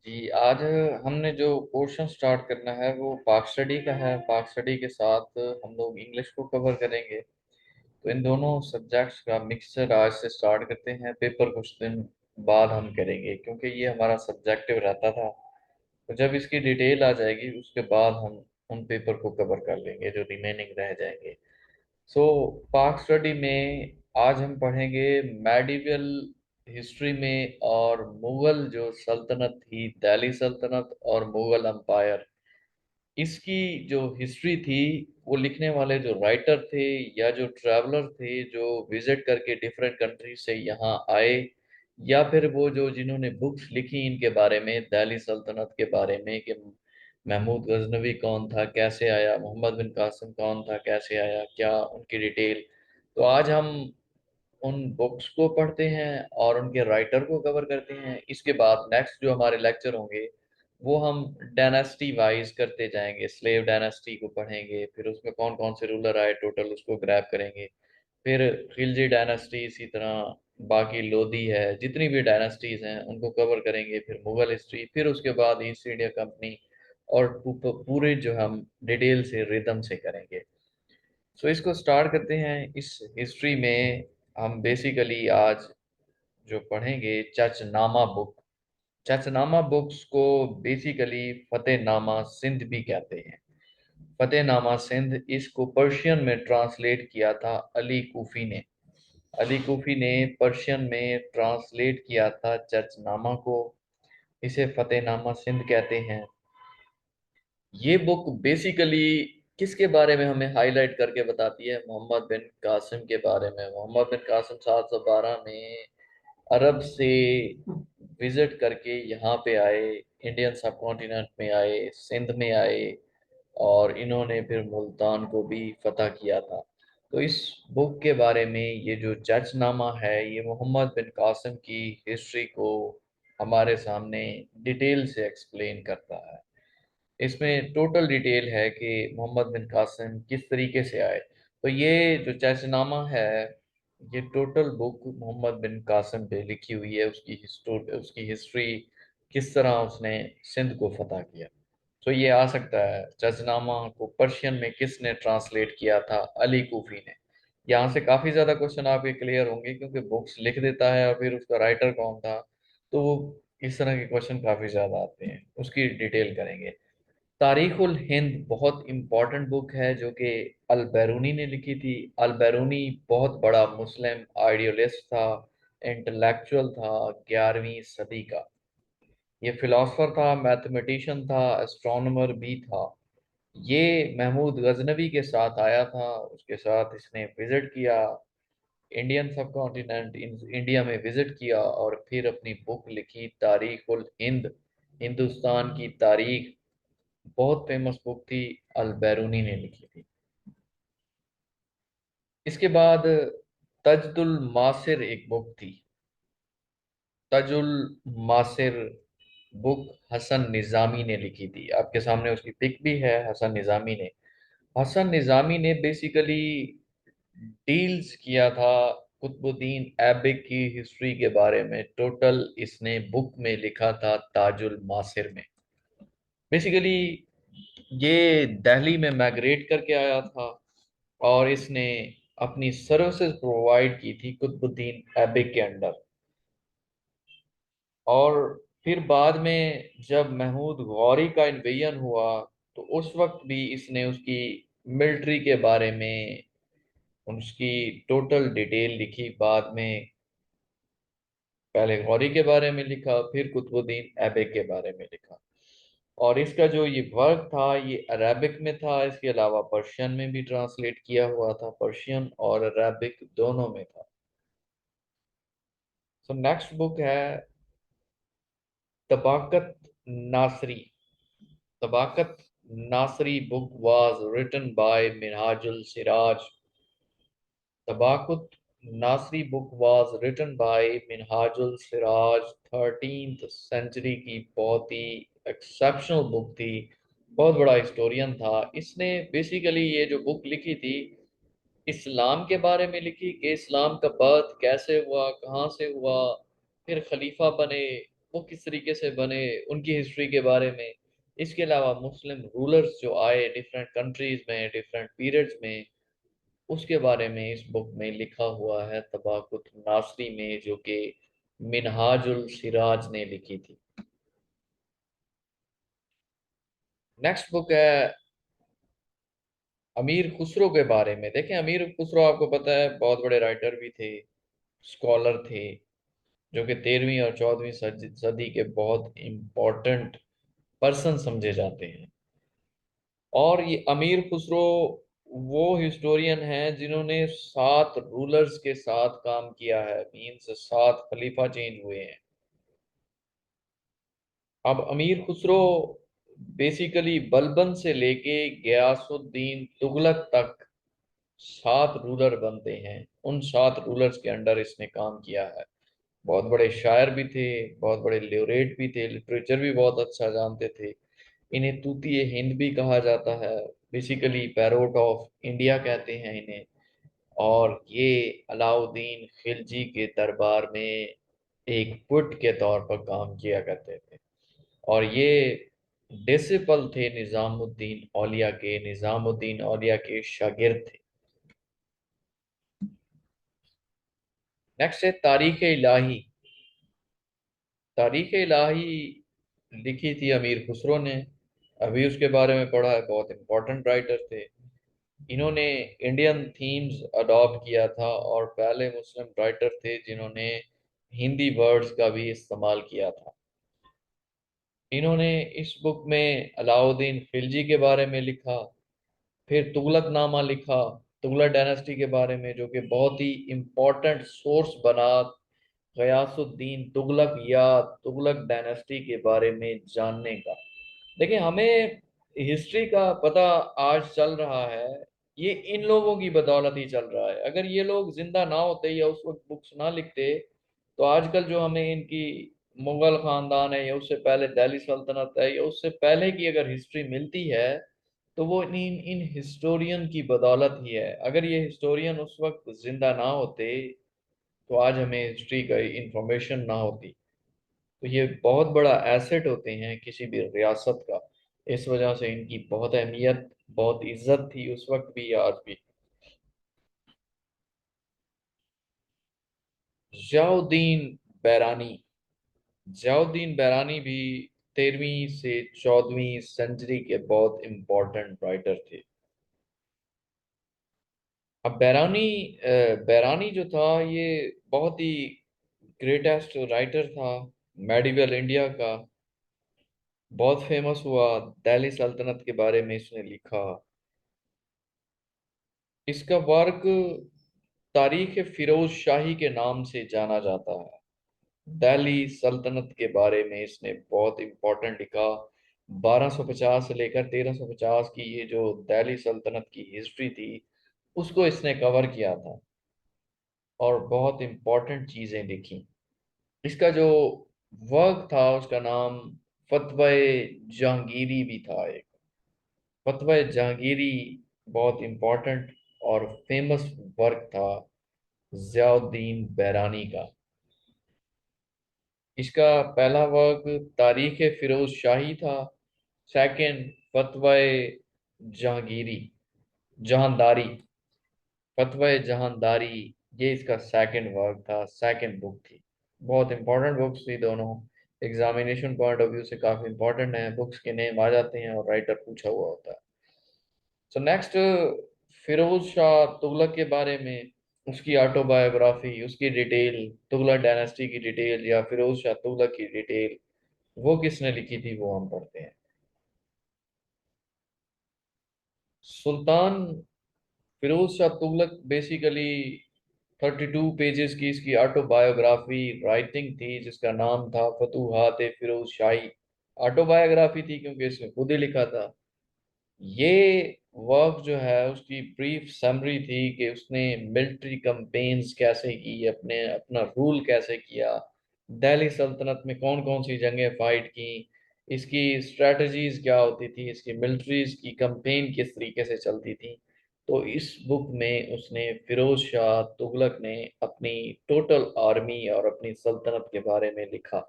जी, आज हमने जो पोर्शन स्टार्ट करना है वो पाक स्टडी का है। पाक स्टडी के साथ हम लोग इंग्लिश को कवर करेंगे। तो इन दोनों सब्जेक्ट्स का मिक्सचर आज से स्टार्ट करते हैं। पेपर कुछ दिन बाद हम करेंगे क्योंकि ये हमारा सब्जेक्टिव रहता था। तो जब इसकी डिटेल आ जाएगी उसके बाद हम उन पेपर को कवर कर लेंगे जो रिमेनिंग रह जाएंगे। सो पाक स्टडी में आज हम पढ़ेंगे मेडिवल हिस्ट्री में और मुगल जो सल्तनत थी, दिल्ली सल्तनत और मुगल एम्पायर, इसकी जो हिस्ट्री थी, वो लिखने वाले जो राइटर थे या जो ट्रैवलर थे जो विजिट करके डिफरेंट कंट्री से यहाँ आए, या फिर वो जो जिन्होंने बुक्स लिखी इनके बारे में, दिल्ली सल्तनत के बारे में कि महमूद गजनवी कौन था, कैसे आया, मोहम्मद बिन कासिम कौन था, कैसे आया, क्या उनकी डिटेल। तो आज हम उन बुक्स को पढ़ते हैं और उनके राइटर को कवर करते हैं। इसके बाद नेक्स्ट जो हमारे लेक्चर होंगे वो हम डायनेस्टी वाइज करते जाएंगे। स्लेव डायनेस्टी को पढ़ेंगे, फिर उसमें कौन कौन से रूलर आए टोटल उसको ग्रैब करेंगे। फिर खिलजी डायनेस्टी, इसी तरह बाकी लोधी है, जितनी भी डायनेस्टीज हैं उनको कवर करेंगे। फिर मुगल हिस्ट्री, फिर उसके बाद ईस्ट इंडिया कंपनी, और पूरे जो हम डिटेल से रिदम से करेंगे। सो इसको स्टार्ट करते हैं। इस हिस्ट्री में हम बेसिकली आज जो पढ़ेंगे चचनामा बुक। चचनामा बुक्स को बेसिकली फतेहनामा सिंध भी कहते हैं। फतेहनामा सिंध, इसको पर्शियन में ट्रांसलेट किया था अली कूफी ने। अली कूफी ने पर्शियन में ट्रांसलेट किया था चचनामा को। इसे फतेहनामा सिंध कहते हैं। ये बुक बेसिकली किसके बारे में हमें हाईलाइट करके बताती है? मोहम्मद बिन कासिम के बारे में। मोहम्मद बिन कासिम 712 में अरब से विजिट करके यहाँ पे आए, इंडियन सब कॉन्टिनेंट में आए, सिंध में आए, और इन्होंने फिर मुल्तान को भी फतह किया था। तो इस बुक के बारे में ये जो जजनामा है, ये मोहम्मद बिन कासिम की हिस्ट्री को हमारे सामने डिटेल से एक्सप्लेन करता है। इसमें टोटल डिटेल है कि मोहम्मद बिन कासिम किस तरीके से आए। तो ये जो जैसनामा है, ये टोटल बुक मोहम्मद बिन कासिम पे लिखी हुई है। उसकी हिस्ट्री, किस तरह उसने सिंध को फतह किया। तो ये आ सकता है जैसनामा को पर्शियन में किसने ट्रांसलेट किया था? अली कूफी ने। यहाँ से काफी ज्यादा क्वेश्चन आपके क्लियर होंगे क्योंकि बुक्स लिख देता है और फिर उसका राइटर कौन था। तो वो इस तरह के क्वेश्चन काफी ज्यादा आते हैं, उसकी डिटेल करेंगे। तारीखुल हिंद बहुत इम्पोर्टेंट बुक है जो कि अल बैरूनी ने लिखी थी। अल बैरूनी बहुत बड़ा मुस्लिम आइडियलिस्ट था, इंटेलेक्चुअल था 11वीं सदी का। ये फिलोसफर था, मैथमेटिशियन था, एस्ट्रोनॉमर भी था। ये महमूद गजनवी के साथ आया था, उसके साथ इसने विजिट किया, इंडियन सब कॉन्टिनेंट, इंडिया में विजिट किया, और फिर अपनी बुक लिखी तारीखुल हिंद, हिंदुस्तान की तारीख। बहुत फेमस बुक थी, अल बैरूनी ने लिखी थी। इसके बाद तजुल मासिर एक बुक थी। तजुल मासिर बुक हसन निजामी ने लिखी थी। आपके सामने उसकी पिक भी है, हसन निजामी ने। हसन निजामी ने बेसिकली डील्स किया था कुतुबुद्दीन ऐबक की हिस्ट्री के बारे में। टोटल इसने बुक में लिखा था ताजुल मासिर में। बेसिकली ये दिल्ली में माइग्रेट करके आया था और इसने अपनी सर्विसेज प्रोवाइड की थी कुतुबुद्दीन ऐबक के अंडर। और फिर बाद में जब महमूद गौरी का इन्वेजन हुआ तो उस वक्त भी इसने उसकी मिलिट्री के बारे में उसकी टोटल डिटेल लिखी। बाद में पहले गौरी के बारे में लिखा, फिर कुतुबुद्दीन ऐबक के बारे में लिखा। और इसका जो ये वर्क था ये अरेबिक में था, इसके अलावा पर्शियन में भी ट्रांसलेट किया हुआ था। पर्शियन और अरेबिक दोनों में था। सो नेक्स्ट बुक है Tabaqat Nasiri. Tabaqat Nasiri book was written by Minhajul Siraj. Tabaqat Nasiri book was written by Minhajul Siraj. 13th century की बहुत ही एक्सेप्शनल बुक थी। बहुत बड़ा हिस्टोरियन था। इसने बेसिकली ये जो बुक लिखी थी इस्लाम के बारे में लिखी कि इस्लाम का बर्थ कैसे हुआ, कहाँ से हुआ, फिर खलीफा बने, वो किस तरीके से बने, उनकी हिस्ट्री के बारे में। इसके अलावा मुस्लिम रूलर्स जो आए डिफरेंट कंट्रीज में, डिफरेंट पीरियड्स में, उसके बारे में इस बुक में लिखा हुआ है तबाकुत नासरी में, जो कि मिनहाजुल सिराज ने लिखी थी। नेक्स्ट बुक है अमीर खुसरो के बारे में। देखें, अमीर खुसरो आपको पता है बहुत बड़े राइटर भी थे, स्कॉलर थे, जो कि 13वीं और 14वीं सदी के बहुत इम्पोर्टेंट पर्सन समझे जाते हैं। और ये अमीर खुसरो वो हिस्टोरियन हैं जिन्होंने 7 रूलर्स के साथ काम किया है, मीन्स 7 खलीफा चेंज हुए हैं। अब अमीर खुसरो बेसिकली बलबन से लेके गयासुद्दीन तुगलक तक 7 रूलर बनते हैं। उन 7 रूलर्स के अंडर इसने काम किया है। बहुत बड़े शायर भी थे, बहुत बड़े लियोरेट भी थे, लिटरेचर भी बहुत अच्छा जानते थे। इन्हें तूतिए हिंद भी कहा जाता है, बेसिकली पैरोट ऑफ इंडिया कहते हैं इन्हें। और ये अलाउद्दीन खिलजी के दरबार में एक पुट के तौर पर काम किया करते थे। और ये डिसिपल थे निजामुद्दीन औलिया के शागिर्द थे। नेक्स्ट है तारीख इलाही। तारीख इलाही लिखी थी अमीर खुसरो ने। अभी उसके बारे में पढ़ा है, बहुत इंपॉर्टेंट राइटर थे। इन्होंने इंडियन थीम्स अडॉप्ट किया था और पहले मुस्लिम राइटर थे जिन्होंने हिंदी वर्ड्स का भी इस्तेमाल किया था। इन्होंने इस बुक में अलाउद्दीन खिलजी के बारे में लिखा, फिर तुगलकनामा लिखा, तुगलक डायनेस्टी के बारे में, जो कि बहुत ही इम्पोर्टेंट सोर्स बना गयासुद्दीन तुगलक या तुगलक डायनेस्टी के बारे में जानने का। देखिए, हमें हिस्ट्री का पता आज चल रहा है, ये इन लोगों की बदौलत ही चल रहा है। अगर ये लोग जिंदा ना होते या उस वक्त बुक्स ना लिखते, तो आजकल जो हमें इनकी मुगल खानदान है या उससे पहले दिल्ली सल्तनत है या उससे पहले की अगर हिस्ट्री मिलती है, तो वो इन इन हिस्टोरियन की बदौलत ही है। अगर ये हिस्टोरियन उस वक्त जिंदा ना होते, तो आज हमें हिस्ट्री का इंफॉर्मेशन ना होती। तो ये बहुत बड़ा एसेट होते हैं किसी भी रियासत का। इस वजह से इनकी बहुत अहमियत, बहुत इज्जत थी उस वक्त भी, आज भी। जियाउद्दीन बैरानी। जियाउद्दीन बैरानी भी 13वीं से 14वीं सेंचुरी के बहुत इंपॉर्टेंट राइटर थे। अब बैरानी जो था, ये बहुत ही ग्रेटेस्ट राइटर था मेडिवल इंडिया का। बहुत फेमस हुआ, दिल्ली सल्तनत के बारे में इसने लिखा। इसका वर्क तारीख फिरोज शाही के नाम से जाना जाता है। दिल्ली सल्तनत के बारे में इसने बहुत इंपॉर्टेंट लिखा। 1250 से लेकर 1350 की ये जो दिल्ली सल्तनत की हिस्ट्री थी, उसको इसने कवर किया था और बहुत इंपॉर्टेंट चीजें लिखी। इसका जो वर्क था उसका नाम फतवा जहांगीरी भी था एक। फतवा जहांगीरी बहुत इंपॉर्टेंट और फेमस वर्क था जियाउद्दीन बैरानी का। इसका पहला वर्क तारीख फिरोज शाही था। सेकंड फतवा जहांगीरी, जहांदारी, फतवा जहांदारी, ये इसका सेकंड वर्क था, सेकंड बुक थी। बहुत इंपॉर्टेंट बुक्स थी दोनों। एग्जामिनेशन पॉइंट ऑफ व्यू से काफी इंपॉर्टेंट है, बुक्स के नेम आ जाते हैं और राइटर पूछा हुआ होता है। सो नेक्स्ट, फिरोज शाह तुगलक के बारे में, उसकी ऑटोबायोग्राफी, उसकी डिटेल, तुगलक डायनेस्टी की डिटेल या फिरोज शाह तुगलक की डिटेल, वो किसने लिखी थी वो हम पढ़ते हैं। सुल्तान फिरोज शाह तुगलक बेसिकली 32 पेजेस की इसकी ऑटोबायोग्राफी राइटिंग थी, जिसका नाम था फतूहात फिरोज शाही। ऑटोबायोग्राफी थी क्योंकि इसने खुद ही लिखा था। ये वर्क जो है उसकी ब्रीफ समरी थी कि उसने मिलिट्री कैंपेन्स कैसे की, अपने अपना रूल कैसे किया, दिल्ली सल्तनत में कौन कौन सी जंगें फाइट की, इसकी स्ट्रेटजीज क्या होती थी, इसकी मिलिट्रीज की कैंपेन किस तरीके से चलती थी। तो इस बुक में उसने फिरोज शाह तुगलक ने अपनी टोटल आर्मी और अपनी सल्तनत के बारे में लिखा।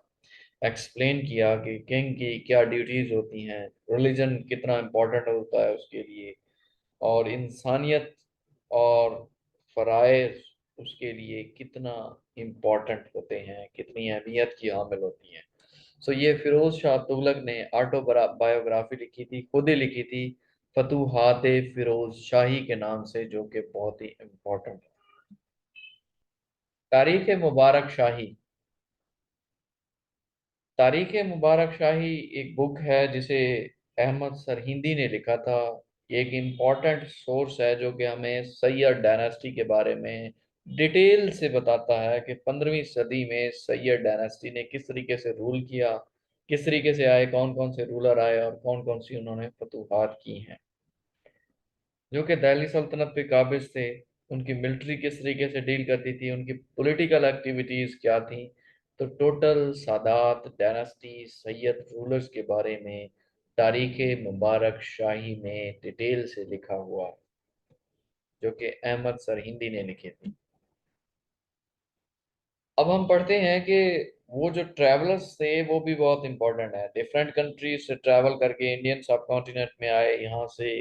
एक्सप्लेन किया कि किंग की क्या ड्यूटीज होती हैं, रिलीजन कितना इम्पोर्टेंट होता है उसके लिए, और इंसानियत और फराइज उसके लिए कितना इम्पोर्टेंट होते हैं, कितनी अहमियत की हामिल होती हैं। सो ये फिरोज शाह तुगलक ने ऑटो बायोग्राफी लिखी थी, खुद ही लिखी थी, फतूहात फिरोज शाही के नाम से, जो कि बहुत ही इम्पोर्टेंट है। तारीख मुबारक शाही। तारीख मुबारक शाही एक बुक है जिसे अहमद सरहिंदी ने लिखा था। ये एक इम्पॉर्टेंट सोर्स है जो कि हमें सैयद डायनेस्टी के बारे में डिटेल से बताता है कि 15वीं सदी में सैयद डायनेस्टी ने किस तरीके से रूल किया, किस तरीके से आए, कौन कौन से रूलर आए और कौन कौन सी उन्होंने फतूहात की हैं, जो कि दिल्ली सल्तनत पे काबिज थे। उनकी मिलिट्री किस तरीके से डील करती थी, उनकी पॉलिटिकल एक्टिविटीज क्या थी। तो total Sadat dynasty Syed rulers के बारे में तारीख मुबारक शाही में डिटेल से लिखा हुआ है, जो कि अहमद सरहिंदी ने लिखे थे। अब हम पढ़ते हैं कि वो जो ट्रैवलर्स थे वो भी बहुत इंपॉर्टेंट है। डिफरेंट कंट्रीज से ट्रैवल करके इंडियन सब कॉन्टिनेंट में आए, यहाँ से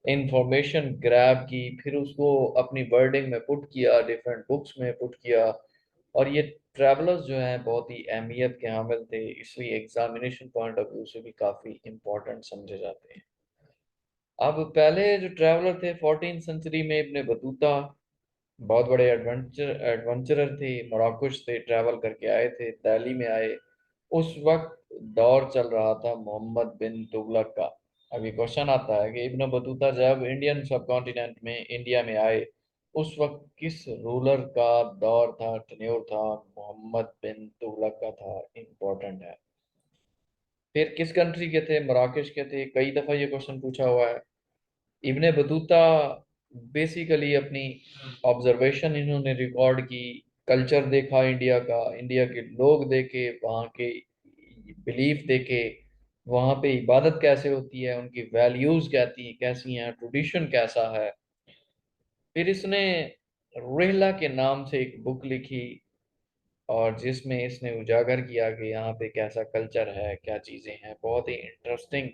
इंफॉर्मेशन ग्रैब की, फिर उसको अपनी वर्डिंग में पुट किया, डिफरेंट बुक्स में पुट किया। और ये ट्रैवलर्स जो हैं बहुत ही अहमियत के हामिल थे, इसलिए एग्जामिनेशन पॉइंट ऑफ व्यू से भी काफ़ी इंपॉर्टेंट समझे जाते हैं। अब पहले जो ट्रैवलर थे 14वीं सेंचुरी में इब्ने बतूता, बहुत बड़े एडवेंचरर थे, मोराकुश थे, ट्रैवल करके आए थे, दिल्ली में आए। उस वक्त दौर चल रहा था मोहम्मद बिन तुगलक का। अभी क्वेश्चन आता है कि इब्न बतूता जब इंडियन सब कॉन्टिनेंट में इंडिया में आए, उस वक्त किस रूलर का दौर था, टेन्योर था? मोहम्मद बिन तुगलक का था। इम्पोर्टेंट है। फिर किस कंट्री के थे? मराकश के थे। कई दफा ये क्वेश्चन पूछा हुआ है। इब्ने बतूता बेसिकली अपनी ऑब्जर्वेशन इन्होंने रिकॉर्ड की, कल्चर देखा इंडिया का, इंडिया के लोग देखे, वहाँ के बिलीफ देखे, वहाँ पे इबादत कैसे होती है, उनकी वैल्यूज कहती कैसी हैं, ट्रेडिशन कैसा है। फिर इसने रेहला के नाम से एक बुक लिखी, और जिसमें इसने उजागर किया कि यहाँ पे कैसा कल्चर है, क्या चीज़ें हैं। बहुत ही इंटरेस्टिंग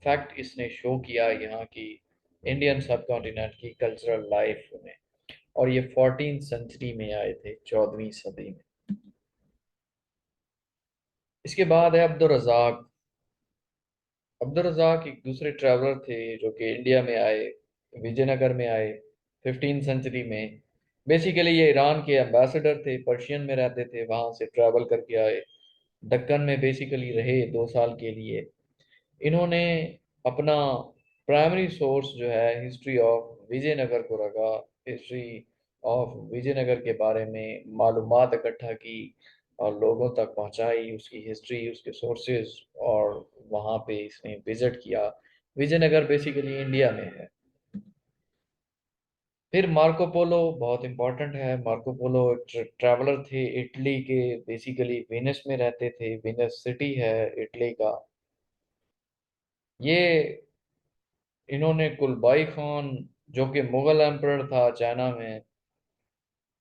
फैक्ट इसने शो किया यहाँ की इंडियन सब कॉन्टिनेंट की कल्चरल लाइफ में। और ये 14वीं सेंचुरी में आए थे, 14वीं सदी में। इसके बाद है अब्दुल रजाक। अब्दुल रजाक एक दूसरे ट्रैवलर थे जो कि इंडिया में आए, विजयनगर में आए 15वीं सेंचुरी में। बेसिकली ये ईरान के एम्बेसडर थे, पर्शियन में रहते थे, वहाँ से ट्रैवल करके आए, दक्कन में बेसिकली रहे 2 साल के लिए। इन्होंने अपना प्राइमरी सोर्स जो है हिस्ट्री ऑफ विजयनगर को रखा, हिस्ट्री ऑफ विजयनगर के बारे में मालूमात इकट्ठा की और लोगों तक पहुंचाई, उसकी हिस्ट्री, उसके सोर्सेज, और वहाँ पे इसने विजिट किया। विजयनगर बेसिकली इंडिया में है। फिर मार्को पोलो बहुत इंपॉर्टेंट है। मार्को पोलो एक ट्रैवलर थे इटली के, बेसिकली वेनिस में रहते थे, वेनिस सिटी है इटली का। ये इन्होंने कुलबाई खान, जो कि मुगल एम्परर था चाइना में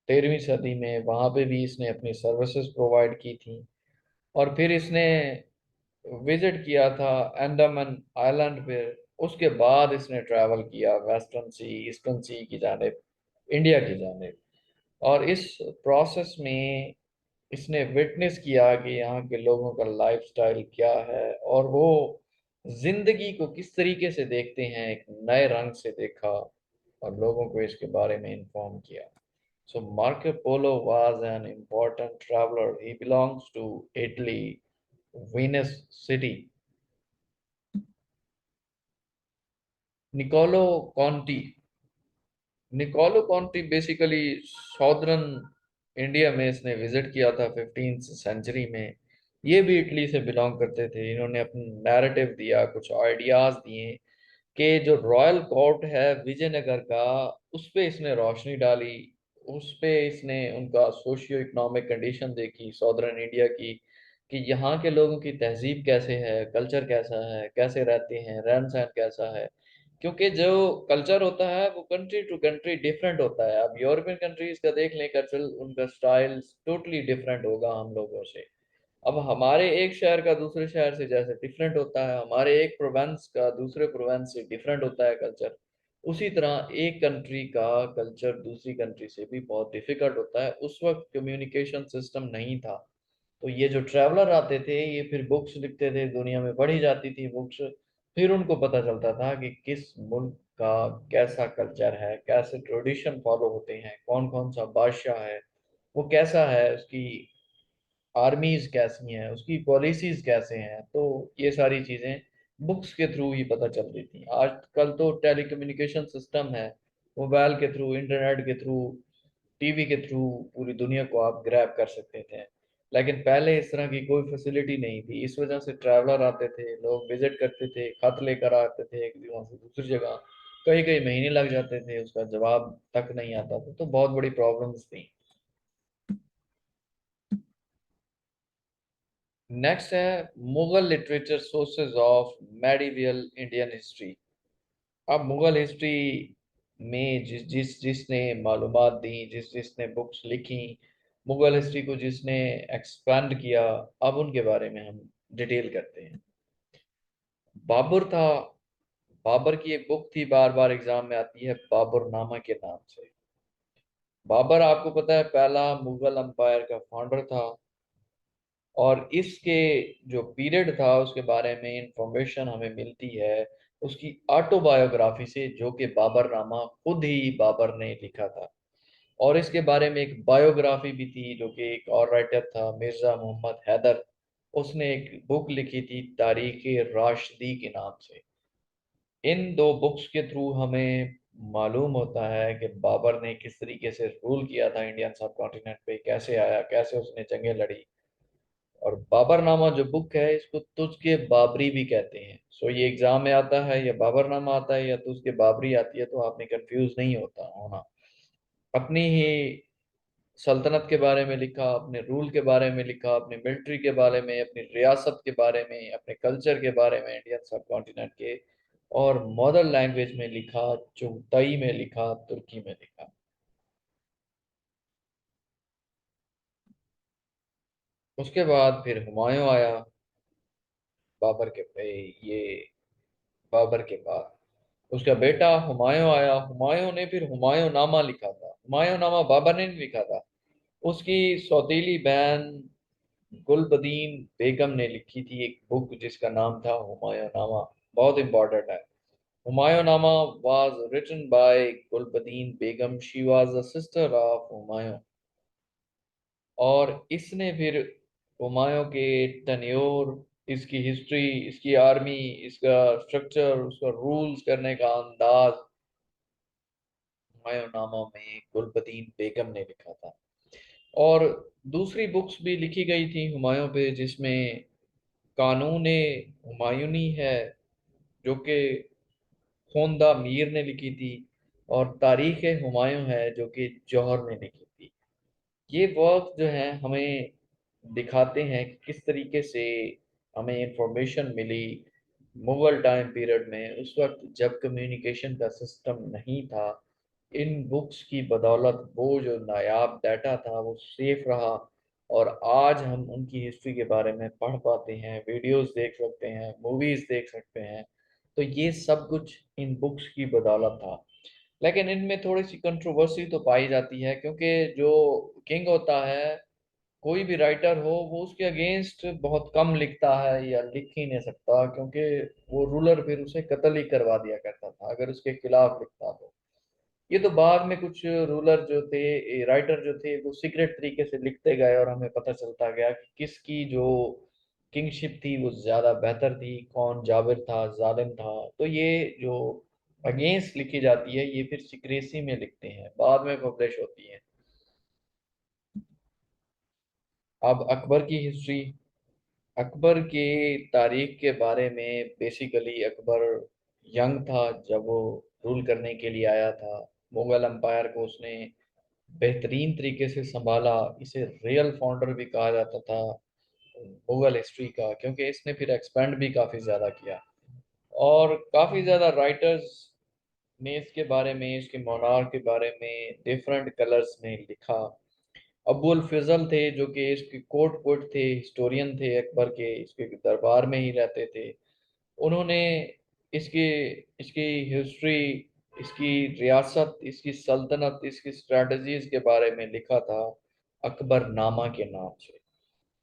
13वीं सदी में, वहां पे भी इसने अपनी सर्विसेज प्रोवाइड की थी। और फिर इसने विजिट किया था अंडमान आइलैंड पे। उसके बाद इसने ट्रैवल किया वेस्टर्न सी, ईस्टर्न सी की जानिब, इंडिया की जानिब। और इस प्रोसेस में इसने विटनेस किया कि यहाँ के लोगों का लाइफस्टाइल क्या है, और वो जिंदगी को किस तरीके से देखते हैं, एक नए रंग से देखा और लोगों को इसके बारे में इन्फॉर्म किया। So Marco Polo was an important traveler. He belongs to Italy, Venice city. Niccolo Conti. Niccolo Conti basically southern India में इसने विजिट किया था 15वीं सेंचुरी में। ये भी इटली से बिलोंग करते थे। इन्होंने अपना नैरेटिव दिया, कुछ आइडियाज दिए कि जो रॉयल कोर्ट है विजयनगर का, उस पे इसने रोशनी डाली। उस पे इसने उनका सोशियो इकोनॉमिक कंडीशन देखी सॉदर्न इंडिया की, कि यहाँ के लोगों की तहजीब कैसे है, कल्चर कैसा है, कैसे रहते हैं, रहन सहन कैसा है। क्योंकि जो कल्चर होता है वो कंट्री टू कंट्री डिफरेंट होता है। अब यूरोपियन कंट्रीज का देख लें कल्चर, उनका स्टाइल टोटली डिफरेंट होगा हम लोगों से। अब हमारे एक शहर का दूसरे शहर से जैसे डिफरेंट होता है, हमारे एक प्रोवेंस का दूसरे प्रोवेंस से डिफरेंट होता है कल्चर, उसी तरह एक कंट्री का कल्चर दूसरी कंट्री से भी बहुत डिफिकल्ट होता है। उस वक्त कम्युनिकेशन सिस्टम नहीं था, तो ये जो ट्रैवलर आते थे ये फिर बुक्स लिखते थे, दुनिया में पढ़ी जाती थी बुक्स, फिर उनको पता चलता था कि किस मुल्क का कैसा कल्चर है, कैसे ट्रेडिशन फॉलो होते हैं, कौन कौन सा बादशाह है, वो कैसा है, उसकी आर्मीज कैसी हैं, उसकी पॉलिसीज कैसे हैं। तो ये सारी चीजें बुक्स के थ्रू ही पता चल रही थी। आजकल तो टेलीकम्युनिकेशन सिस्टम है, मोबाइल के थ्रू, इंटरनेट के थ्रू, टीवी के थ्रू पूरी दुनिया को आप ग्रैब कर सकते थे। लेकिन पहले इस तरह की कोई फैसिलिटी नहीं थी, इस वजह से ट्रैवलर आते थे, लोग विजिट करते थे, खत लेकर आते थे एक जगह से दूसरी जगह, कई कई महीने लग जाते थे, उसका जवाब तक नहीं आता था, तो बहुत बड़ी प्रॉब्लम्स थी। नेक्स्ट है Mughal literature sources of medieval Indian history. अब मुगल हिस्ट्री में जिसने मालूमात दी, जिसने बुक्स लिखी, मुगल हिस्ट्री को जिसने एक्सपैंड किया, अब उनके बारे में हम डिटेल करते हैं। बाबर था। बाबर की एक बुक थी, बार बार एग्जाम में आती है, बाबर नामा के नाम से। बाबर आपको पता है पहला मुगल अंपायर का फाउंडर था, और इसके जो पीरियड था उसके बारे में इंफॉर्मेशन हमें मिलती है उसकी ऑटोबायोग्राफी से, जो कि बाबरनामा खुद ही बाबर ने लिखा था। और इसके बारे में एक बायोग्राफी भी थी, जो कि एक और राइटर था मिर्जा मोहम्मद हैदर, उसने एक बुक लिखी थी तारीख राशिदी के नाम से। इन दो बुक्स के थ्रू हमें मालूम होता है कि बाबर ने किस तरीके से रूल किया था इंडियन सब कॉन्टिनेंट पे, कैसे आया, कैसे उसने जंगें लड़ी। और बाबरनामा जो बुक है इसको तुझके बाबरी भी कहते हैं। सो ये एग्जाम में आता है, या बाबरनामा आता है या तुझके बाबरी आती है, तो आपने कंफ्यूज नहीं होता होना। अपनी ही सल्तनत के बारे में लिखा, अपने रूल के बारे में लिखा, अपनी मिलिट्री के बारे में, अपनी रियासत के बारे में, अपने कल्चर के बारे में इंडियन सब कॉन्टिनेंट के, और मदर लैंग्वेज में लिखा, चुगताई में लिखा, तुर्की में लिखा। उसके बाद फिर हुमायूं आया बाबर के पे, ये बाबर के बाद उसका बेटा हुमायूं आया। हुमायूं ने फिर हुमायूं नामा लिखा था, हुमायूं नामा बाबर ने नहीं लिखा था, उसकी सौतीली बहन गुलबदीन बेगम ने लिखी थी एक बुक जिसका नाम था हुमायूं नामा। बहुत इंपॉर्टेंट है। Humayun nama was written by Gulbadan Begum, she was the sister of Humayun. और इसने फिर हुमायूं के टन्योर, इसकी हिस्ट्री, इसकी आर्मी, इसका स्ट्रक्चर, उसका रूल्स करने का अंदाज हुमायूंनामा में गुलबदीन बेगम ने लिखा था। और दूसरी बुक्स भी लिखी गई थी हुमायूं पे, जिसमें कानून हुमायूनी है, जो कि खोंदा मीर ने लिखी थी, और तारीख हुमायूं है जो कि जौहर ने लिखी थी। ये वर्क जो है हमें दिखाते हैं कि किस तरीके से हमें इंफॉर्मेशन मिली मुगल टाइम पीरियड में, उस वक्त जब कम्युनिकेशन का सिस्टम नहीं था। इन बुक्स की बदौलत वो जो नायाब डाटा था वो सेफ रहा, और आज हम उनकी हिस्ट्री के बारे में पढ़ पाते हैं, वीडियोस देख सकते हैं, मूवीज देख सकते हैं। तो ये सब कुछ इन बुक्स की बदौलत था। लेकिन इनमें थोड़ी सी कंट्रोवर्सी तो पाई जाती है, क्योंकि जो किंग होता है, कोई भी राइटर हो, वो उसके अगेंस्ट बहुत कम लिखता है या लिख ही नहीं सकता, क्योंकि वो रूलर फिर उसे कत्ल ही करवा दिया करता था अगर उसके खिलाफ लिखता तो। ये तो बाद में कुछ रूलर जो थे, राइटर जो थे, वो सीक्रेट तरीके से लिखते गए, और हमें पता चलता गया कि किसकी जो किंगशिप थी वो ज्यादा बेहतर थी, कौन जाबिर था, जालिम था। तो ये जो अगेंस्ट लिखी जाती है ये फिर सिक्रेसी में लिखते हैं, बाद में पब्लिश होती है। अब अकबर की हिस्ट्री। अकबर के तारीख के बारे में बेसिकली अकबर यंग था जब वो रूल करने के लिए आया था। मुगल एम्पायर को उसने बेहतरीन तरीके से संभाला, इसे रियल फाउंडर भी कहा जाता था मुगल हिस्ट्री का, क्योंकि इसने फिर एक्सपेंड भी काफ़ी ज़्यादा किया, और काफ़ी ज़्यादा राइटर्स ने इसके बारे में, इसके मोनार्क के बारे में डिफरेंट कलर्स में लिखा। अबुल फजल थे जो कि इसके कोर्ट पोइट थे, हिस्टोरियन थे अकबर के, इसके दरबार में ही रहते थे। उन्होंने इसकी इसकी हिस्ट्री, इसकी रियासत, इसकी सल्तनत, इसकी स्ट्रेटजीज के बारे में लिखा था अकबर नामा के नाम से।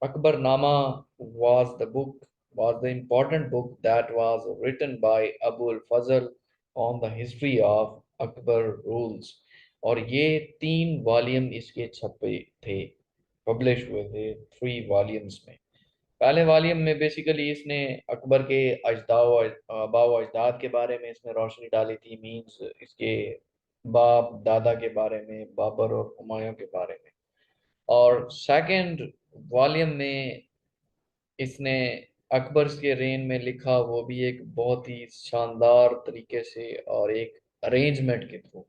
Akbarnama was the important book that was written by Abul Fazl on the history of Akbar rules। और ये 3 वॉल्यूम इसके छपे थे, पब्लिश हुए थे 3 वॉल्यूम्स में। पहले वॉल्यूम में बेसिकली इसने अकबर के आबाओ अजदाद के बारे में इसमें रोशनी डाली थी, मीन्स इसके बाप दादा के बारे में, बाबर और हुमायूं के बारे में। और सेकंड वॉल्यूम में इसने अकबर के रेन में लिखा, वो भी एक बहुत ही शानदार तरीके से और एक अरेंजमेंट के थ्रू।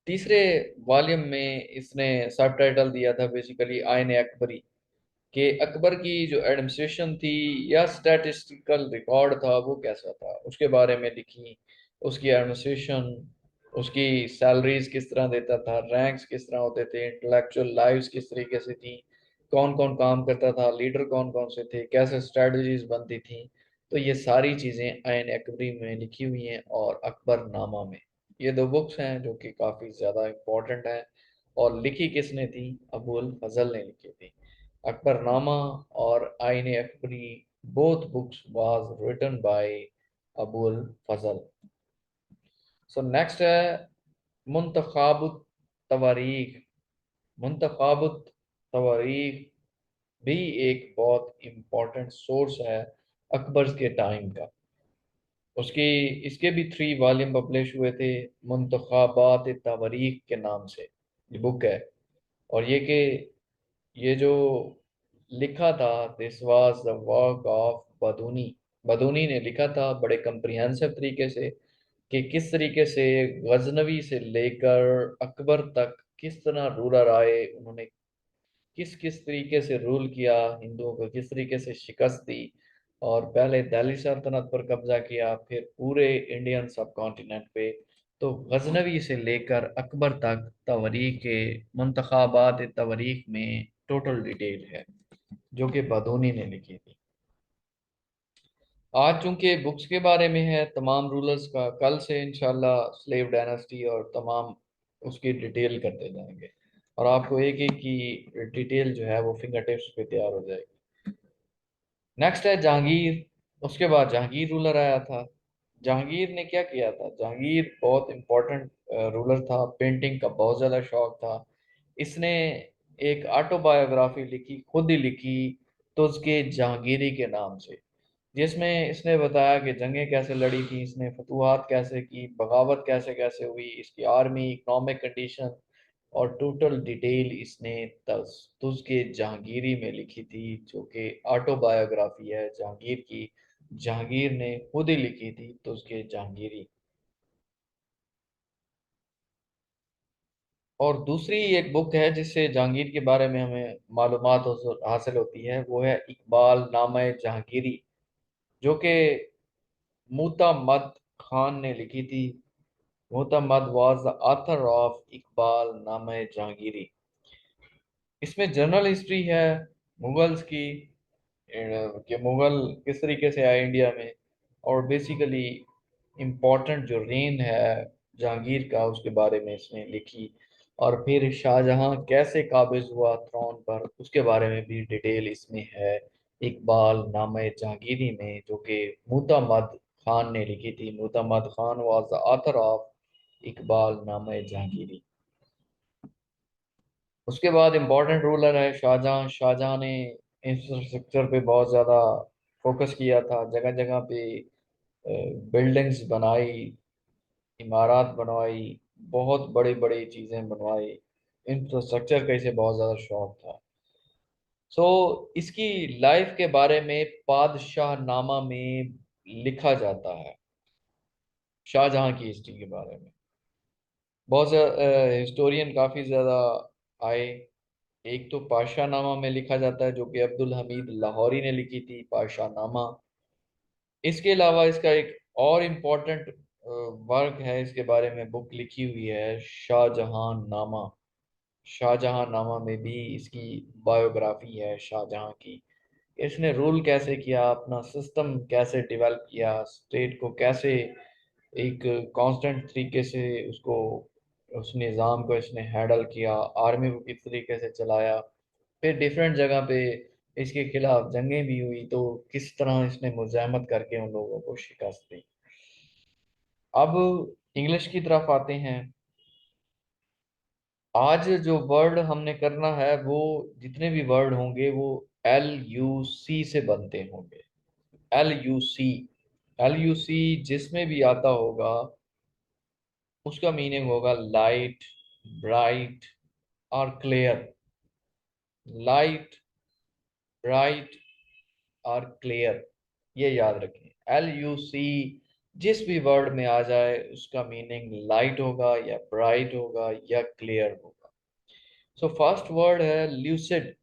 तीसरे वॉल्यूम में इसने सबटाइटल दिया था बेसिकली आयन अकबरी, कि अकबर की जो एडमिनिस्ट्रेशन थी या स्टैटिस्टिकल रिकॉर्ड था वो कैसा था, उसके बारे में लिखी। उसकी एडमिनिस्ट्रेशन, उसकी सैलरीज किस तरह देता था, रैंक्स किस तरह होते थे, इंटेलेक्चुअल लाइव्स किस तरीके से थी, कौन कौन काम करता था, लीडर कौन कौन से थे, कैसे स्ट्रेटजीज बनती थी। तो ये सारी चीज़ें आयन अकबरी में लिखी हुई हैं और अकबर नामा में। ये 2 बुक्स हैं जो कि काफ़ी ज़्यादा इम्पोर्टेंट हैं। और लिखी किसने थी? अबुल फजल ने लिखी थी। अकबरनामा और Ain Akbari, both books was written by Abul Fazl. So next है मुंतखाबुत तवारीख। मुंतखाबुत तवारीख भी एक बहुत इम्पोर्टेंट सोर्स है अकबर के टाइम का। उसकी इसके भी 3 वॉल्यूम पब्लिश हुए थे मुंतखाबात तवारीख के नाम से, ये बुक है। और ये जो लिखा था, this was the work of Badauni. Badauni ने लिखा था बड़े कंप्रिहेंसिव तरीके से, कि किस तरीके से गजनवी से लेकर अकबर तक किस तरह रूलर आए, उन्होंने किस किस तरीके से रूल किया, हिंदुओं को किस तरीके से शिकस्त दी, और पहले दिल्ली सल्तनत पर कब्जा किया, फिर पूरे इंडियन सब कॉन्टिनेंट पे। तो गजनवी से लेकर अकबर तक तवारीख के मुंतखाबात तवारीख में टोटल डिटेल है जो कि बदूनी ने लिखी थी। आज चूंकि बुक्स के बारे में है तमाम रूलर्स का, कल से इंशाल्लाह स्लेव डायनास्टी और तमाम उसकी डिटेल करते जाएंगे, और आपको एक एक की डिटेल जो है वो फिंगर टिप्स पे तैयार हो जाएगी। नेक्स्ट है जहांगीर। उसके बाद जहांगीर रूलर आया था। जहांगीर ने क्या किया था? जहांगीर बहुत इंपॉर्टेंट रूलर था, पेंटिंग का बहुत ज़्यादा शौक था। इसने एक ऑटोबायोग्राफी लिखी, खुद ही लिखी, तो उसके जहांगीरी के नाम से, जिसमें इसने बताया कि जंगें कैसे लड़ी थी, इसने फतूहात कैसे की, बगावत कैसे कैसे हुई, इसकी आर्मी, इकोनॉमिक कंडीशन, और टोटल डिटेल इसने तुज के जहांगीरी में लिखी थी, जो कि ऑटोबायोग्राफी है जहांगीर की। जहांगीर ने खुद ही लिखी थी तुज के जहांगीरी। और दूसरी एक बुक है जिससे जहांगीर के बारे में हमें मालूमात हासिल होती है, वो है इकबाल नामा जहांगीरी, जो कि मुतमद खान ने लिखी थी। Mutamad was the author of Iqbal Nama Jahangiri. इसमें जनरल हिस्ट्री है मुगल्स की, कि मुगल किस तरीके से आए इंडिया में, और बेसिकली इम्पोर्टेंट जो रेन है जहांगीर का उसके बारे में इसने लिखी। और फिर शाहजहां कैसे काबिज हुआ थ्रोन पर, उसके बारे में भी डिटेल इसमें है इकबाल नामे जहांगीरी में, जो कि मुतमद खान ने लिखी थी। Mutamad Khan was the author of Iqbal Nama Jahangiri. उसके बाद इम्पोर्टेंट रूलर है शाहजहां। शाहजहां ने इंफ्रास्ट्रक्चर पे बहुत ज़्यादा फोकस किया था, जगह जगह पे बिल्डिंग्स बनाई, इमारत बनवाई, बहुत बड़ी बड़ी चीज़ें बनवाई। इंफ्रास्ट्रक्चर का इसे बहुत ज़्यादा शौक था। सो इसकी लाइफ के बारे में पादशाह नामा में लिखा जाता है, शाहजहां की हिस्ट्री के बारे में। बहुत हिस्टोरियन काफ़ी ज़्यादा आए। एक तो पाशाह नामा में लिखा जाता है जो कि अब्दुल हमीद लाहौरी ने लिखी थी, पाशाह नामा। इसके अलावा इसका एक और इम्पोर्टेंट वर्क है, इसके बारे में बुक लिखी हुई है शाहजहां नामा। शाहजहां नामा में भी इसकी बायोग्राफी है शाहजहां की। इसने रूल कैसे किया, अपना सिस्टम कैसे डेवलप किया, स्टेट को कैसे एक कांस्टेंट तरीके से उसको, उस निज़ाम को इसने हैंडल किया, आर्मी को किस तरीके से चलाया, फिर डिफरेंट जगह पे इसके खिलाफ जंगें भी हुई, तो किस तरह इसने मुजाहमत करके उन लोगों को शिकस्त दी। अब इंग्लिश की तरफ आते हैं। आज जो वर्ड हमने करना है वो, जितने भी वर्ड होंगे वो LUC से बनते होंगे। LUC, LUC जिसमें भी आता होगा उसका मीनिंग होगा लाइट, ब्राइट और क्लियर। लाइट, ब्राइट और क्लियर, ये याद रखें। LUC जिस भी वर्ड में आ जाए उसका मीनिंग लाइट होगा या ब्राइट होगा या क्लियर होगा। सो फर्स्ट वर्ड है ल्यूसिड।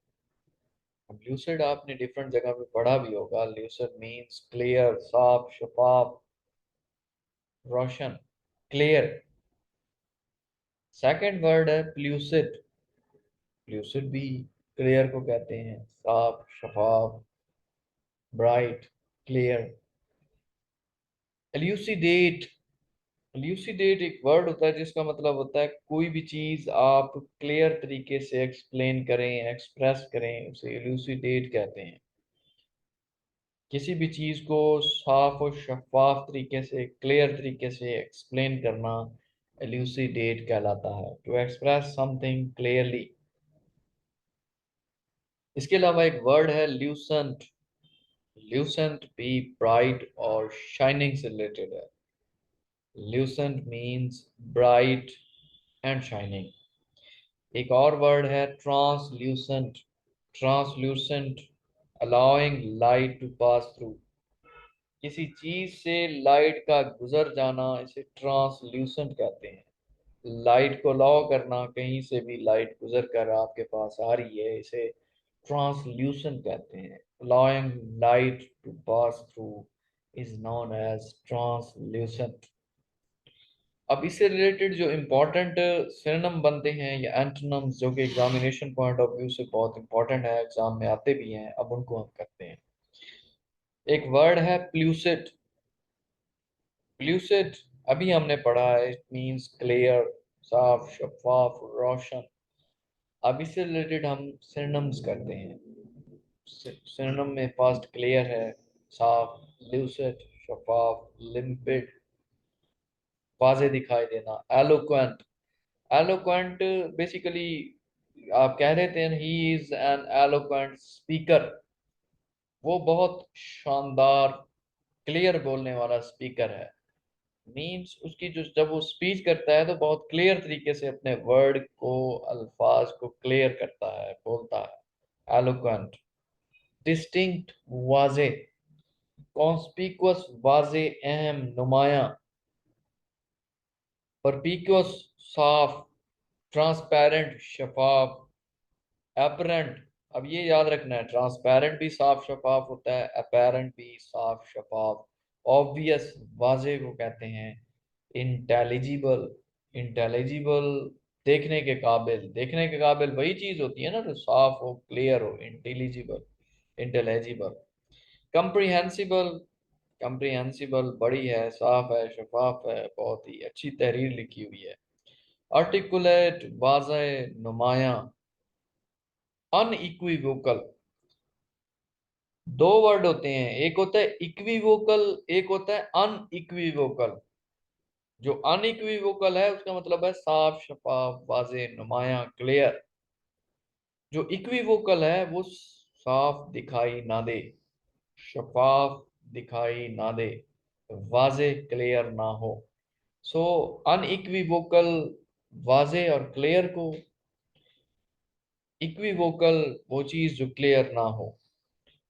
ल्यूसिड आपने डिफरेंट जगह पे पढ़ा भी होगा। ल्यूसिड मींस क्लियर, साफ, शफाफ, रोशन, क्लियर। सेकंड वर्ड है प्लूसिड। प्लूसिड भी क्लियर को कहते हैं, साफ, शफाफ, ब्राइट, क्लियर। एल्यूसिडेट, एल्यूसिडेट एक वर्ड होता है जिसका मतलब होता है कोई भी चीज आप क्लियर तरीके से एक्सप्लेन करें, एक्सप्रेस करें, उसे एल्यूसिडेट कहते हैं। किसी भी चीज को साफ और शफाफ तरीके से, क्लियर तरीके से एक्सप्लेन करना एल्यूसिडेट कहलाता है, टू एक्सप्रेस समथिंग क्लियरली। इसके अलावा एक वर्ड है ल्यूसेंट। ल्यूसेंट भी ब्राइट और शाइनिंग से रिलेटेड है। Lucent means bright and shining. एक और वर्ड है translucent. Translucent, allowing light to pass through. किसी चीज से लाइट का गुजर जाना इसे ट्रांसल्यूसेंट कहते हैं। लाइट को अलाउ करना, कहीं से भी लाइट गुजर कर आपके पास आ रही है, इसे ट्रांसल्यूसेंट कहते हैं। Allowing light to pass through is known as translucent. अब इससे रिलेटेड जो इम्पोर्टेंट सिनोनिम बनते हैं या एंटोनिम्स, जो कि एग्जामिनेशन पॉइंट ऑफ व्यू से बहुत इंपॉर्टेंट है, एग्जाम में आते भी हैं, अब उनको हम करते हैं। एक वर्ड है प्लूसिड। प्लूसिड अभी हमने पढ़ा है, इट मींस क्लियर, साफ, शफाफ, रोशन। अब इससे रिलेटेड हम सिनोनिम्स करते हैं। सिनोनिम में फर्स्ट क्लियर है, साफ, लूसिड, शफाफ, लिम्पिड, वाजे दिखाई देना। एलोक्वेंट, एलोक्वेंट बेसिकली आप कह रहे थे he is an eloquent speaker. वो बहुत शानदार क्लियर बोलने वाला स्पीकर है। मीन्स उसकी जो, जब वो स्पीच करता है तो बहुत क्लियर तरीके से अपने वर्ड को, अल्फाज को क्लियर करता है, बोलता है। एलोक्वेंट। डिस्टिंक्ट, वाजे, कॉन्स्पिकुअस, वाजे, अहम, नुमाया। परपिकुअस, साफ, ट्रांसपेरेंट, शफाफ, अपरेंट। अब ये याद रखना है, ट्रांसपेरेंट भी साफ शफाफ होता है, अपेरेंट भी साफ शफाफ। ऑब्वियस, वाजे को कहते हैं। इंटेलिजिबल, इंटेलिजिबल, देखने के काबिल। देखने के काबिल वही चीज होती है ना जो साफ हो, क्लियर हो, इंटेलिजिबल, इंटेलिजिबल। कंप्रीहेंसिबल, कंप्रीहेंसिबल बड़ी है, साफ है, शफाफ है, बहुत ही अच्छी तहरीर लिखी हुई है। आर्टिकुलेट, वाज़े, नुमाया। अनइक्विवोकल, दो वर्ड होते हैं, एक होता है इक्विवोकल, एक होता है अनइक्विवोकल। जो अनइक्विवोकल है उसका मतलब है साफ, शफाफ, वाज़े, नुमाया, क्लियर। जो इक्विवोकल है वो साफ दिखाई ना दे, शफाफ दिखाई ना दे, वाज़े, क्लियर ना हो। सो अनइक्विवोकल, वाज़े और क्लियर को, इक्विवोकल वो चीज जो क्लियर ना हो।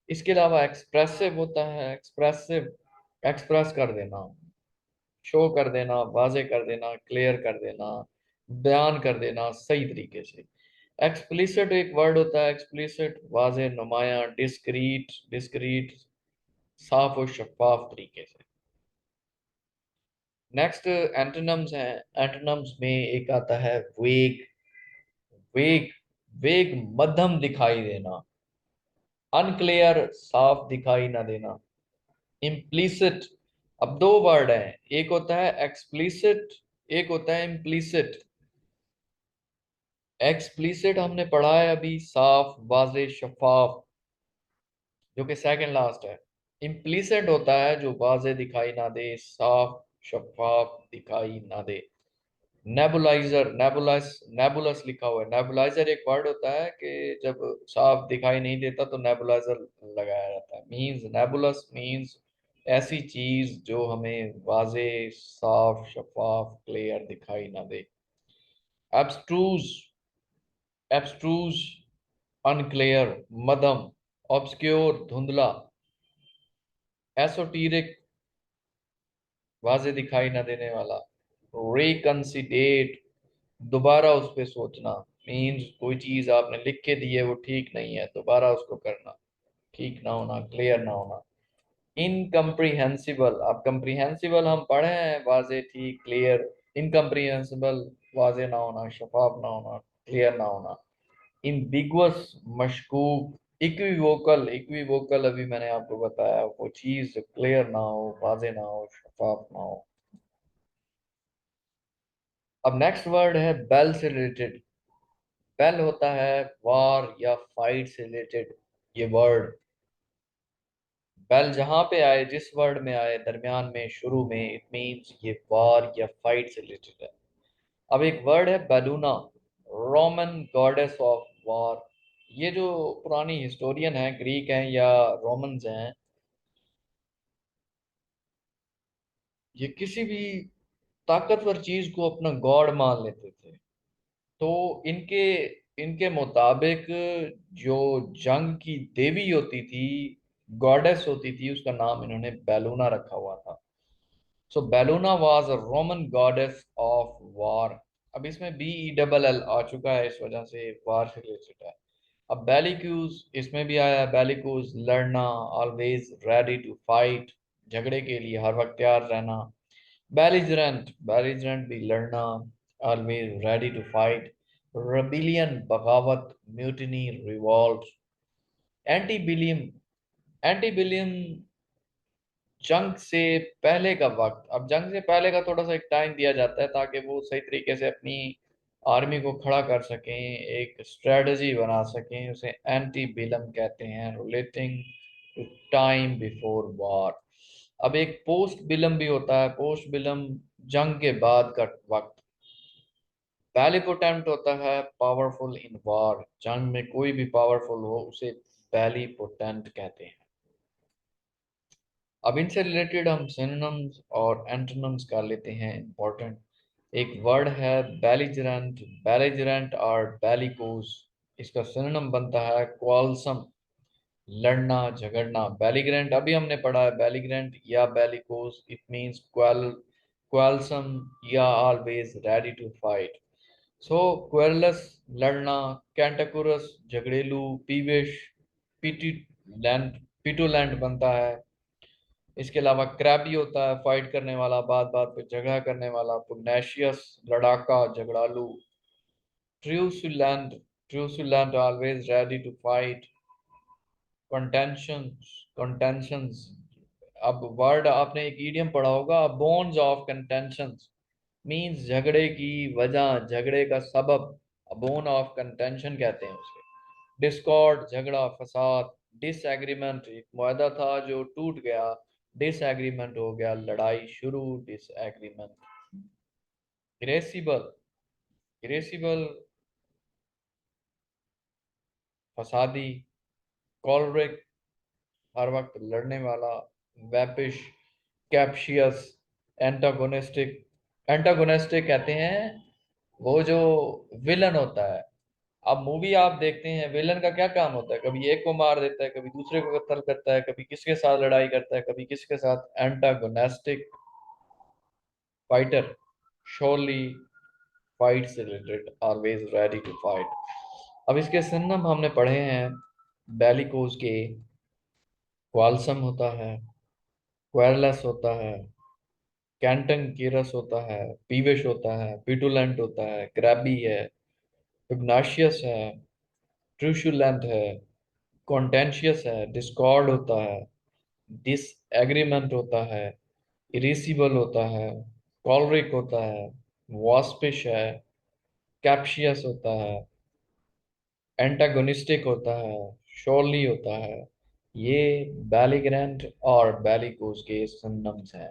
इसके अलावा एक्सप्रेसिव होता है। एक्सप्रेसिव, एक्सप्रेस कर देना, शो कर देना, वाजे कर देना, क्लियर कर देना, बयान कर देना सही तरीके से। एक्सप्लिसिट एक वर्ड होता है, एक्सप्लिसिट, वाजे, नुमाया, डिस्क्रीट, डिस्क्रीट, साफ और शफाफ तरीके से। नेक्स्ट एंटोनिम्स हैं। एंटोनिम्स में एक आता है वेग। वेग, वेग मध्यम दिखाई देना। अनक्लियर, साफ दिखाई ना देना। इम्प्लीसिट, अब दो वर्ड हैं, एक होता है एक्सप्लिसिट, एक होता है इम्प्लीसिट। एक्सप्लिसिट हमने पढ़ा है अभी, साफ, वाजे, शफाफ, जो कि सेकंड लास्ट है। इम्प्लीसिट होता है जो वाजे दिखाई ना दे, साफ शफाफ दिखाई ना दे। नेबुलाइजर, नेबुलस लिखा हुआ है। नेबुलाइजर एक वर्ड होता है कि जब साफ दिखाई नहीं देता तो नेबुलाइजर लगाया जाता है। मींस नेबुलस मींस ऐसी चीज जो हमें वाजे, साफ, शफाफ, क्लियर दिखाई ना दे। एब्स्ट्रूज, एब्स्ट्रूज अनक्लियर, मदम। ऑब्सक्योर धुंधला। एसोटीरिक वाजे दिखाई ना देने वाला। रिकंसिडेट दोबारा उस पे सोचना। मीन्स कोई चीज आपने लिख के दी है वो ठीक नहीं है, दोबारा उसको करना, ठीक ना होना, क्लियर ना होना। इनकम्प्रीहेंसिबल, अब कम्प्रीहेंसिबल हम पढ़े हैं, वाजे, ठीक, क्लियर। इनकम्प्रीहेंसिबल वाजे ना होना, शफाफ ना होना, क्लियर ना होना। इम्बिगुअस मशकूक। इक्विवोकल, इक्विवोकल अभी मैंने आपको बताया, वो चीज क्लियर ना हो, वाजे ना हो, शफाफ ना हो। अब नेक्स्ट वर्ड है बेल से रिलेटेड। बेल होता है वार या फाइट से रिलेटेड ये वर्ड। बेल जहां पे आए, जिस वर्ड में आए, दरमियान में, शुरू में, इट मींस ये वार या फाइट से रिलेटेड है। अब एक वर्ड है बेलूना, रोमन गॉडेस ऑफ वार। ये जो पुरानी हिस्टोरियन है, ग्रीक हैं या रोमन्स हैं, ये किसी भी ताकतवर चीज को अपना गॉड मान लेते थे। तो इनके इनके मुताबिक जो जंग की देवी होती थी, गॉडेस होती थी, उसका नाम इन्होंने बेलूना रखा हुआ था। So Bellona was a Roman goddess of war. अब इसमें BELL आ चुका है, इस वजह से वार से रिलेटेड है। अब बेलिक्यूज इसमें भी आया है, बेलिकूज लड़ना, ऑलवेज रेडी टू फाइट, झगड़े के लिए हर वक्त तैयार रहना। बेलिजरेंट, बेलिजरेंट भी लड़ना, always ready to fight. Rebellion बगावत, म्यूटिनी, रिवॉल्ट। एंटीबिलियम, एंटीबिलियम जंग से पहले का वक्त। अब जंग से पहले का थोड़ा सा एक टाइम दिया जाता है ताकि वो सही तरीके से अपनी आर्मी को खड़ा कर सकें, एक स्ट्रेटजी बना सकें, उसे एंटी बिलम कहते हैं, relating to time before war. अब एक पोस्ट बिलम भी होता है, पोस्ट बिलम जंग के बाद का वक्त। बैलीपोटेंट होता है पावरफुल इन वॉर, जंग में कोई भी पावरफुल हो उसे बैलीपोटेंट कहते हैं। अब इनसे रिलेटेड हम सिनोनिम्स और एंटोनिम्स कर लेते हैं, इंपॉर्टेंट। एक वर्ड है बेलिजरेंट, बेलिजरेंट और बेलिकोस। इसका सिनोनिम बनता है क्वालसम, लड़ना, झगड़ना। बेलिग्रेंट अभी हमने पढ़ा है, बेलिग्रेंट या बेलिकोस, इट मींस क्वालसम या ऑलवेज रेडी टू फाइट। सो क्वेरलस लड़ना, कैंटाकुरस झगड़ेलू, पीवेश पिटुलेंट, पिटुलेंट बनता है। इसके अलावा क्रैबी होता है फाइट करने वाला, बात बात पे झगड़ा करने वाला। पुग्नेशियस लड़ाका, झगड़ालू। ट्रूसुलेंट, ट्रूसुलेंट always ready to fight. Contentions, contentions, अब वर्ड आपने एक ईडियम पढ़ा होगा, बोन्स ऑफ कंटेंशंस, मींस झगड़े की वजह, झगड़े का सबब, बोन ऑफ कंटेंशन कहते हैं उसे। डिस्कॉर्ड झगड़ा, फसाद। डिसएग्रीमेंट एक मुआहदा था जो टूट गया, डिसएग्रीमेंट हो गया लड़ाई शुरू, डिसएग्रीमेंट। इरेसिबल, इरेसिबल फसादी। कॉलरिक हर वक्त लड़ने वाला। वेपिश, कैप्शियस, एंटागोनिस्टिक। एंटागोनिस्टिक कहते हैं वो जो विलन होता है। अब मूवी आप देखते हैं, विलन का क्या काम होता है, कभी एक को मार देता है, कभी दूसरे को कत्ल करता है, कभी किसके साथ लड़ाई करता है, कभी किसके साथ। एंटागोनिस्टिक फाइटर, शोरली फाइट से related, always ready to fight. अब इसके सिनोनिम हमने पढ़े हैं, बेलिकोस के क्वालसम होता है, क्वेरलेस होता है, कैंटन कीरस होता है, पीविश होता है, पिटुलेंट होता है, क्रैबी है, पुग्नाशियस है, ट्रूशुलेंट है, कॉन्टेंशियस है, डिस्कॉर्ड होता है, डिसएग्रीमेंट होता है, इरिसिबल होता है, कॉलरिक होता है, वास्पिश है, कैप्शियस होता है, एंटागोनिस्टिक होता है, शोरली होता है। ये बैलिग्रेंट और बैलिकोस के सिनोनिम्स हैं।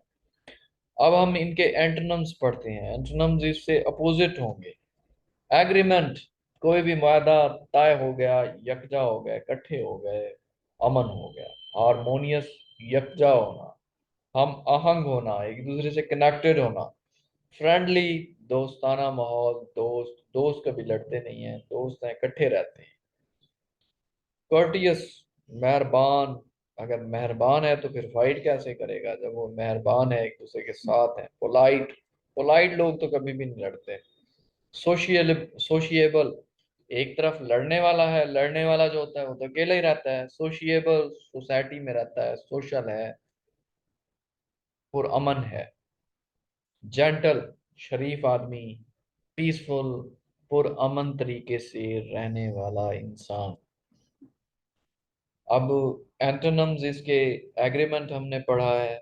अब हम इनके एंटोनिम्स पढ़ते हैं। एंटोनिम्स इससे अपोजिट होंगे। एग्रीमेंट, कोई भी वादा तय हो गया, यकजा हो गए, इकट्ठे हो गए, अमन हो गया। हारमोनियस, यकजा होना, हम आहंग होना, एक दूसरे से कनेक्टेड होना। फ्रेंडली, दोस्ताना माहौल, दोस्त दोस्त कभी लड़ते नहीं हैं, दोस्त हैं, इकट्ठे रहते हैं। कर्टियस, मेहरबान, अगर मेहरबान है तो फिर फाइट कैसे करेगा जब वो मेहरबान है, एक दूसरे के साथ है। पोलाइट, पोलाइट लोग तो कभी भी नहीं लड़ते। सोशियल सोशिएबल, एक तरफ लड़ने वाला है, लड़ने वाला जो होता है वो तो अकेला ही रहता है। सोशिएबल, सोसाइटी में रहता है, सोशल है, पुरअमन है। जेंटल, शरीफ आदमी, पीसफुल, पुरअमन तरीके से रहने वाला इंसान। अब एंटोनिम्स इसके, एग्रीमेंट हमने पढ़ा है,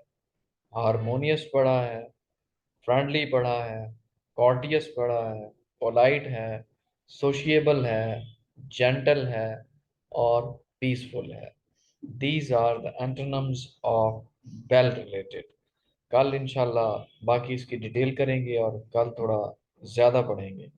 हारमोनियस पढ़ा है, फ्रेंडली पढ़ा है, कॉर्टियस पढ़ा है, पोलाइट है, सोशिएबल है, जेंटल है और पीसफुल है। These are the antonyms of well related. कल इंशाल्लाह बाकी इसकी डिटेल करेंगे और कल थोड़ा ज़्यादा पढ़ेंगे।